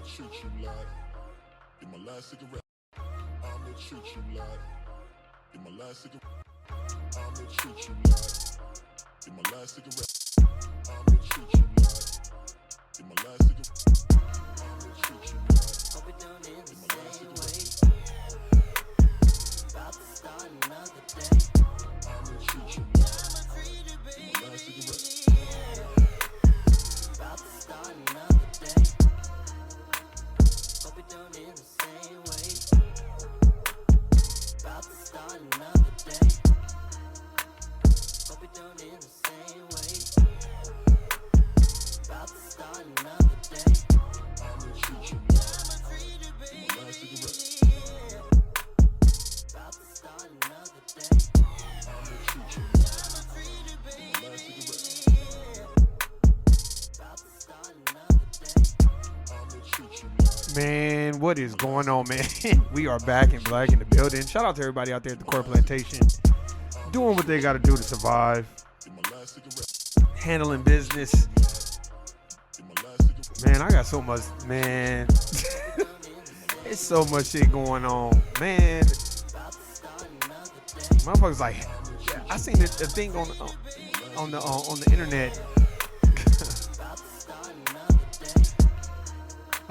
treat you like in my last cigarette. I'ma treat you like in my last cigarette. I'ma treat you like in my last cigarette. I'ma treat you like in my last cigarette. I'ma treat you like Hope it don't end in the my last same cigarette. way. About to start another day. I'ma treat you I'ma like treat it, in my last cigarette. baby. About to start another day. Hope it don't end the same way. About to start another day. Hope it don't end the same way. About to start another day. I'ma treat you I'ma like treat it, in my last cigarette. baby. About to start another day. I'ma treat you I'ma treat it, like in my last cigarette. baby. About to start another day. I'ma treat you like Man, what is going on, man? We are back in black in the building. Shout out to everybody out there at the Core Plantation doing what they got to do to survive, in my last cigarette. handling business. In my last cigarette. Man, I got so much, man. It's so much shit going on, man. Motherfuckers like, I seen a thing on the internet.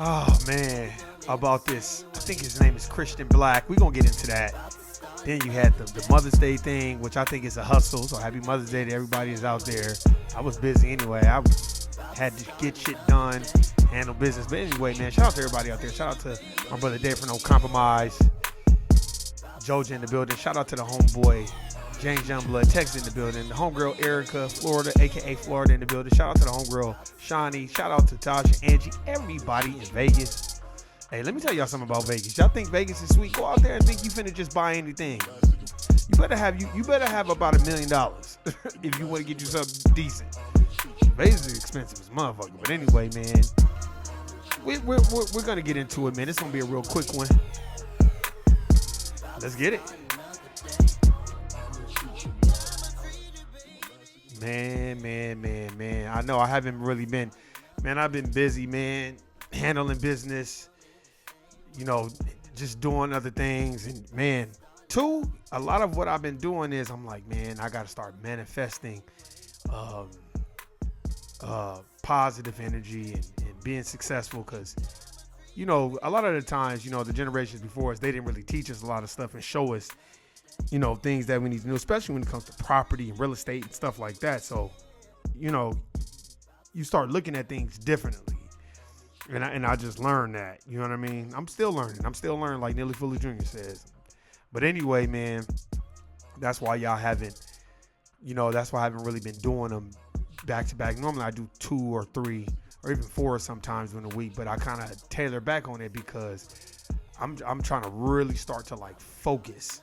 Oh man, about this. I think his name is Christian Black. We gonna get into that. Then you had the Mother's Day thing, which I think is a hustle. So happy Mother's Day to everybody that's out there. I was busy anyway. I had to get shit done, handle business. But anyway, man, shout out to everybody out there. Shout out to my brother Dave for No Compromise. Joja in the building. Shout out to the homeboy James Youngblood, Texas in the building. The homegirl Erica, Florida, aka Florida in the building. Shout out to the homegirl Shawnee. Shout out to Tasha, Angie, everybody in Vegas. Hey, let me tell y'all something about Vegas. Y'all think Vegas is sweet? Go out there and think you finna just buy anything. You better have about $1 million if you want to get you something decent. Vegas is expensive as motherfucker. But anyway, man, we're gonna get into it, man. It's gonna be a real quick one. Let's get it. Man. I know I haven't really been, man, I've been busy, man, handling business, you know, just doing other things. And man, a lot of what I've been doing is I'm like, man, I got to start manifesting positive energy and being successful. Because, you know, a lot of the times, you know, the generations before us, they didn't really teach us a lot of stuff and show us, you know, things that we need to know, especially when it comes to property and real estate and stuff like that. So, you know, you start looking at things differently. And I just learned that, you know what I mean? I'm still learning like Nelly Fuller Jr. says. But anyway, man, that's why I haven't really been doing them back to back. Normally I do 2 or 3 or even 4 sometimes in a week, but I kind of tailor back on it because I'm trying to really start to like focus.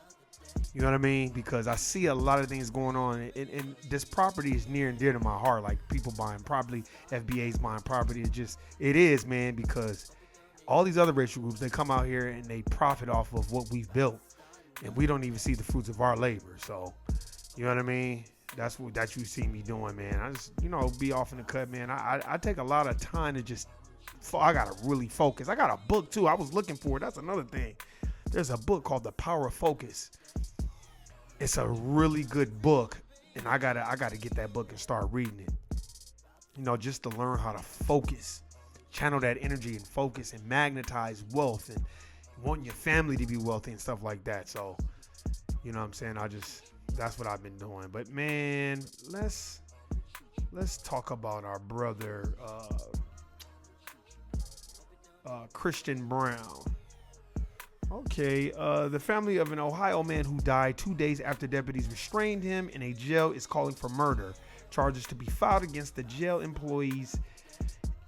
You know what I mean? Because I see a lot of things going on, and this property is near and dear to my heart. Like people buying property, FBA's buying property. It is, man, because all these other racial groups, they come out here and they profit off of what we've built, and we don't even see the fruits of our labor. So, you know what I mean? That's what you see me doing, man. I just, you know, be off in the cut, man. I take a lot of time to just, I gotta really focus. I got a book too. I was looking for it. That's another thing. There's a book called The Power of Focus. It's a really good book, and I gotta get that book and start reading it. You know, just to learn how to focus, channel that energy and focus and magnetize wealth and wanting your family to be wealthy and stuff like that. So, you know what I'm saying? That's what I've been doing. But man, let's talk about our brother Christian Brown. Okay, the family of an Ohio man who died 2 days after deputies restrained him in a jail is calling for murder. Charges to be filed against the jail employees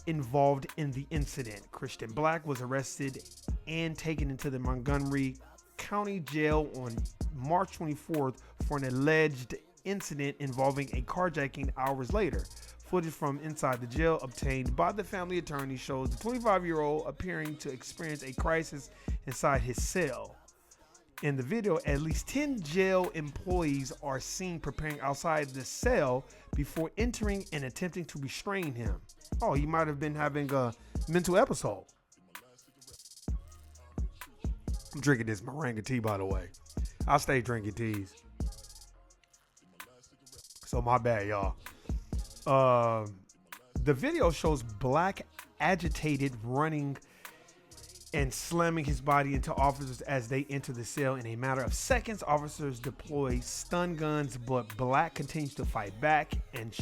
involved in the incident. Christian Black was arrested and taken into the Montgomery County Jail on March 24th for an alleged incident involving a carjacking hours later. Footage from inside the jail obtained by the family attorney shows the 25-year-old appearing to experience a crisis inside his cell. In the video, at least 10 jail employees are seen preparing outside the cell before entering and attempting to restrain him. Oh, he might have been having a mental episode. I'm drinking this Moringa tea, by the way. I stay drinking teas. So my bad, y'all. The video shows Black agitated, running and slamming his body into officers as they enter the cell. In a matter of seconds, officers deploy stun guns, but Black continues to fight back and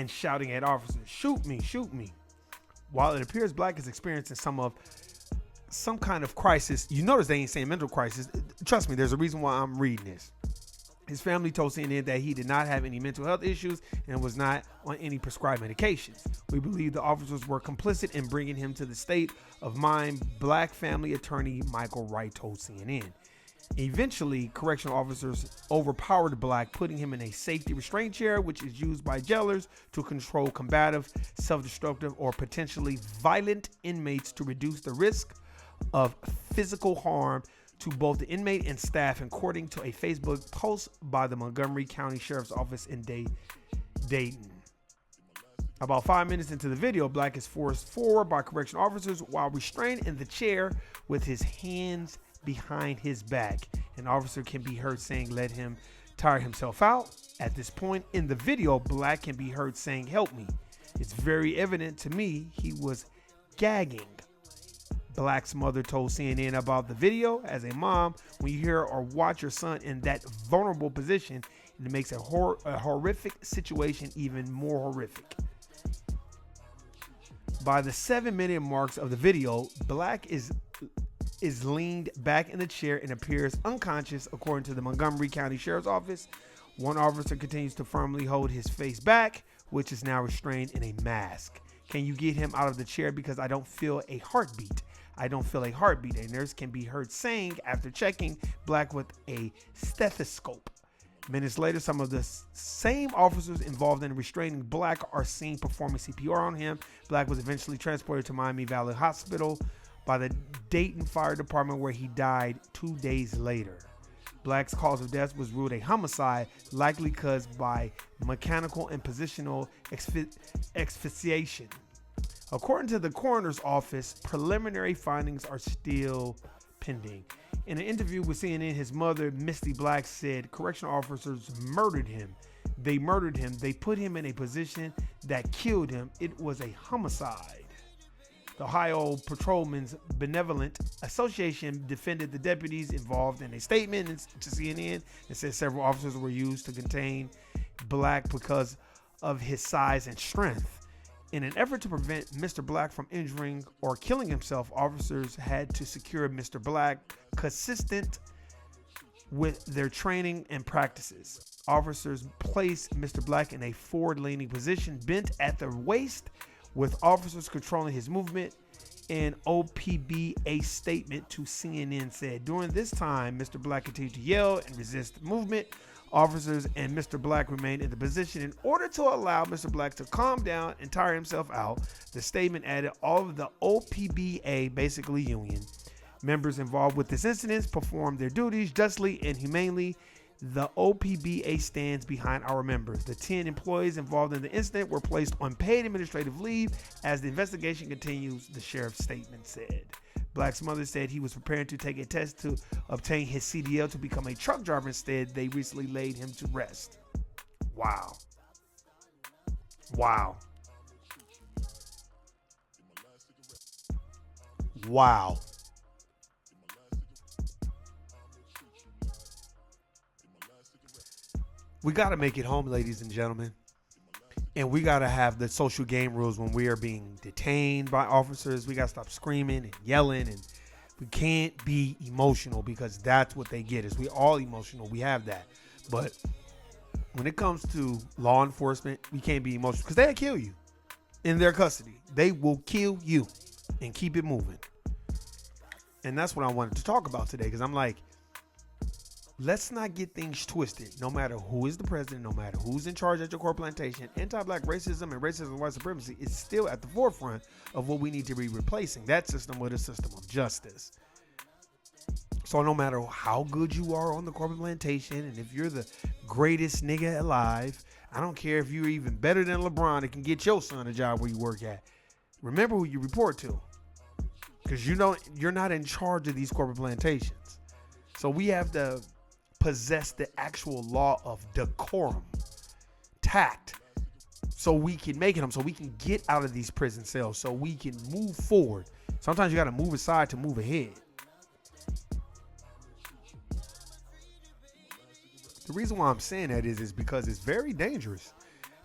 shouting at officers, "Shoot me, shoot me." While it appears Black is experiencing some kind of crisis, you notice they ain't saying mental crisis. Trust me, there's a reason why I'm reading this. His family told CNN that he did not have any mental health issues and was not on any prescribed medications. "We believe the officers were complicit in bringing him to the state of mind," Black family attorney Michael Wright told CNN. Eventually, correctional officers overpowered Black, putting him in a safety restraint chair, which is used by jailers to control combative, self-destructive, or potentially violent inmates to reduce the risk of physical harm to both the inmate and staff, according to a Facebook post by the Montgomery County Sheriff's Office in Dayton. About 5 minutes into the video, Black is forced forward by correctional officers while restrained in the chair with his hands behind his back. An officer can be heard saying, "Let him tire himself out." At this point in the video, Black can be heard saying, "Help me. It's very evident to me he was gagging." Black's mother told CNN about the video. "As a mom, when you hear or watch your son in that vulnerable position, it makes a horrific situation even more horrific." By the 7-minute marks of the video, Black is leaned back in the chair and appears unconscious, according to the Montgomery County Sheriff's Office. One officer continues to firmly hold his face back, which is now restrained in a mask. "Can you get him out of the chair because I don't feel a heartbeat? I don't feel a heartbeat," a nurse can be heard saying after checking Black with a stethoscope. Minutes later, some of the same officers involved in restraining Black are seen performing CPR on him. Black was eventually transported to Miami Valley Hospital by the Dayton Fire Department, where he died 2 days later. Black's cause of death was ruled a homicide, likely caused by mechanical and positional asphyxiation. According to the coroner's office, preliminary findings are still pending. In an interview with CNN, his mother, Misty Black, said correctional officers murdered him. They murdered him. They put him in a position that killed him. It was a homicide. The Ohio Patrolmen's Benevolent Association defended the deputies involved in a statement to CNN and said several officers were used to contain Black because of his size and strength. In an effort to prevent Mr. Black from injuring or killing himself, officers had to secure Mr. Black consistent with their training and practices. Officers placed Mr. Black in a forward-leaning position, bent at the waist, with officers controlling his movement. An OPBA statement to CNN said, "During this time, Mr. Black continued to yell and resist movement. Officers and Mr. Black remained in the position in order to allow Mr. Black to calm down and tire himself out." The statement added all of the OPBA, basically union, members involved with this incident performed their duties justly and humanely. The OPBA stands behind our members. The 10 employees involved in the incident were placed on paid administrative leave as the investigation continues, the sheriff's statement said. Black's mother said he was preparing to take a test to obtain his CDL to become a truck driver. Instead, they recently laid him to rest. Wow. Wow. Wow. We got to make it home, ladies and gentlemen. And we got to have the social game rules when we are being detained by officers. We got to stop screaming and yelling, and we can't be emotional because that's what they get is we all emotional. We have that. But when it comes to law enforcement, we can't be emotional because they'll kill you in their custody. They will kill you and keep it moving. And that's what I wanted to talk about today because I'm like, let's not get things twisted. No matter who is the president, no matter who's in charge at your core plantation, anti-black racism and racism and white supremacy is still at the forefront of what we need to be replacing that system with a system of justice. So no matter how good you are on the corporate plantation, and if you're the greatest nigga alive, I don't care if you're even better than LeBron that can get your son a job where you work at. Remember who you report to. because you're not in charge of these corporate plantations. So we have to possess the actual law of decorum, tact, so we can make it, so we can get out of these prison cells, so we can move forward. Sometimes you got to move aside to move ahead. The reason why I'm saying that is because it's very dangerous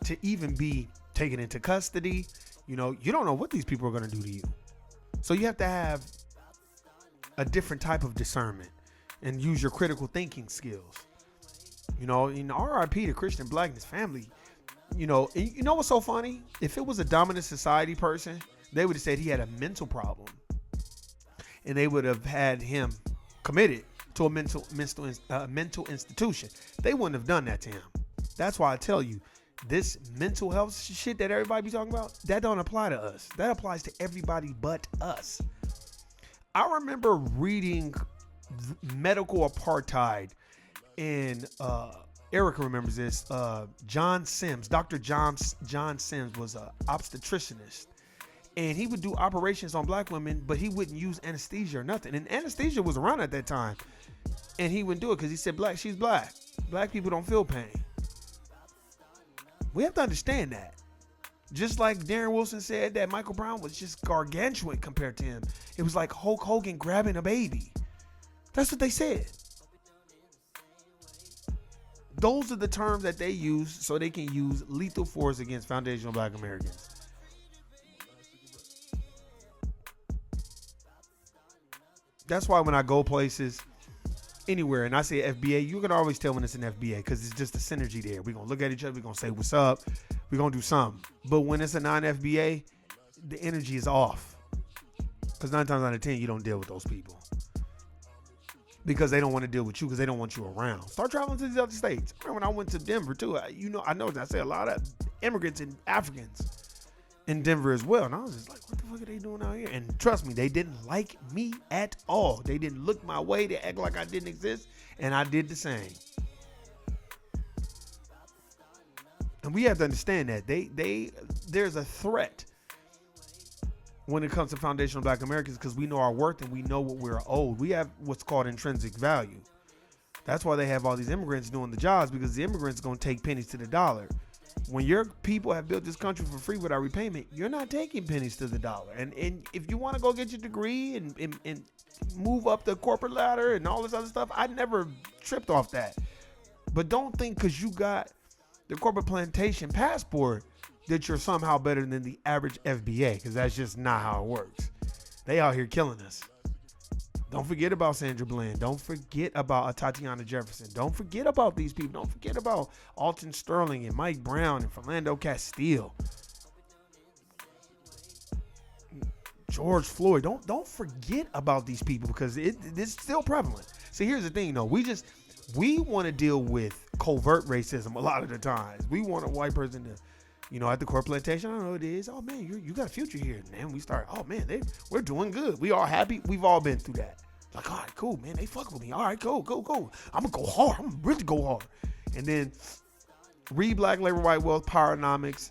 to even be taken into custody. You don't know what these people are going to do to you. So you have to have a different type of discernment and use your critical thinking skills. In RIP to Christian Black and his family, you know what's so funny? If it was a dominant society person, they would have said he had a mental problem. And they would have had him committed to a mental institution. They wouldn't have done that to him. That's why I tell you, this mental health shit that everybody be talking about, that don't apply to us. That applies to everybody but us. I remember reading Medical Apartheid, and Erica remembers this. John Sims, Dr. John Sims was an obstetricianist, and he would do operations on black women, but he wouldn't use anesthesia or nothing. And anesthesia was around at that time, and he wouldn't do it because he said, she's black. Black people don't feel pain. We have to understand that. Just like Darren Wilson said that Michael Brown was just gargantuan compared to him. It was like Hulk Hogan grabbing a baby. That's what they said. Those are the terms that they use so they can use lethal force against foundational black Americans. That's why when I go places, anywhere, and I say FBA, you can always tell when it's an FBA because it's just a synergy there. We're going to look at each other. We're going to say, what's up? We're going to do something. But when it's a non-FBA, the energy is off. Because 9 times out of 10, you don't deal with those people. Because they don't want to deal with you because they don't want you around. Start traveling to these other states. I remember when I went to Denver, too. I know I say a lot of immigrants and Africans in Denver as well. And I was just like, what the fuck are they doing out here? And trust me, they didn't like me at all. They didn't look my way. They act like I didn't exist. And I did the same. And we have to understand that there's a threat when it comes to foundational black Americans because we know our worth and we know what we're owed. We have what's called intrinsic value. That's why they have all these immigrants doing the jobs, because the immigrants are going to take pennies to the dollar. When your people have built this country for free without repayment, you're not taking pennies to the dollar. And if you want to go get your degree and move up the corporate ladder and all this other stuff, I never tripped off that. But don't think because you got the corporate plantation passport that you're somehow better than the average FBA, because that's just not how it works. They out here killing us. Don't forget about Sandra Bland. Don't forget about Tatiana Jefferson. Don't forget about these people. Don't forget about Alton Sterling and Mike Brown and Philando Castile. George Floyd. Don't forget about these people because it's still prevalent. See, here's the thing, though. We want to deal with covert racism a lot of the times. We want a white person to, at the corporate plantation, I don't know what it is. Oh, man, you got a future here. And we start, oh, man, we're doing good. We all happy. We've all been through that. Like, all right, cool, man. They fuck with me. All right, go. I'm going to go hard. I'm going to really go hard. And then read Black Labor, White Wealth, Powernomics,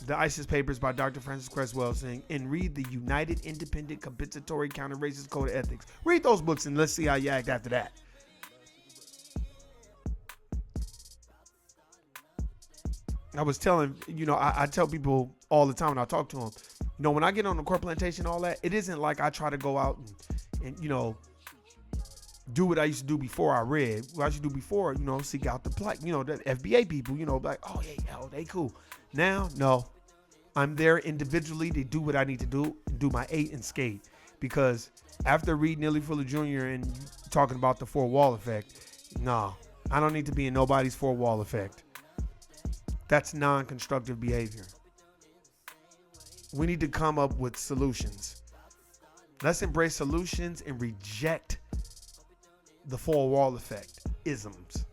the ISIS Papers by Dr. Francis Cress Welsing, and read the United Independent Compensatory Counter-Racist Code of Ethics. Read those books and let's see how you act after that. I was telling, I tell people all the time when I talk to them, when I get on the corporate plantation, all that, it isn't like I try to go out and do what I used to do before I read. What I used to do before, seek out the the FBA people, like, oh, yeah, they cool. Now, no, I'm there individually to do what I need to do my 8 and skate. Because after reading Neely Fuller Jr. and talking about the 4-wall effect, no, I don't need to be in nobody's 4-wall effect. That's non-constructive behavior. We need to come up with solutions. Let's embrace solutions and reject the 4-wall effect isms.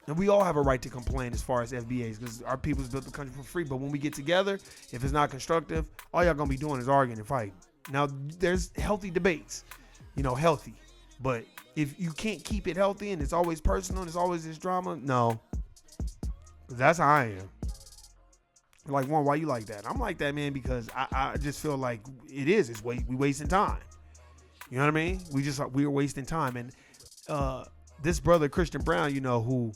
And we all have a right to complain as far as FBAs because our people's built the country for free. But when we get together, if it's not constructive, all y'all gonna be doing is arguing and fighting. Now, there's healthy debates, healthy. But if you can't keep it healthy and it's always personal and it's always this drama, no. That's how I am. You're like, Warren, why you like that? I'm like that, man, because I just feel like it's we wasting time. You know what I mean? We're wasting time. And this brother, Christian Brown, you know, who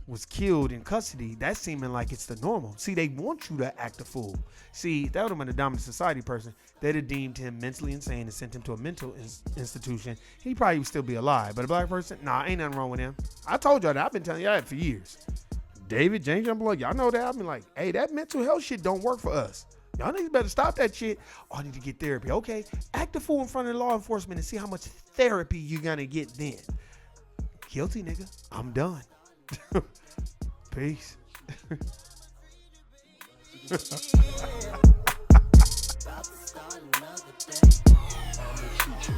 was killed in custody, that's seeming like it's the normal. See, they want you to act a fool. See, that would have been a dominant society person. They'd have deemed him mentally insane and sent him to a mental institution. He probably would still be alive. But a black person, nah, ain't nothing wrong with him. I told y'all that. I've been telling y'all that for years. David, James Youngblood, y'all know that. I've been like, hey, that mental health shit don't work for us. Y'all niggas better stop that shit. Oh, I need to get therapy. Okay, act a fool in front of law enforcement and see how much therapy you're gonna get then. Guilty, nigga. I'm done. Peace. About to start another day. I'ma treat you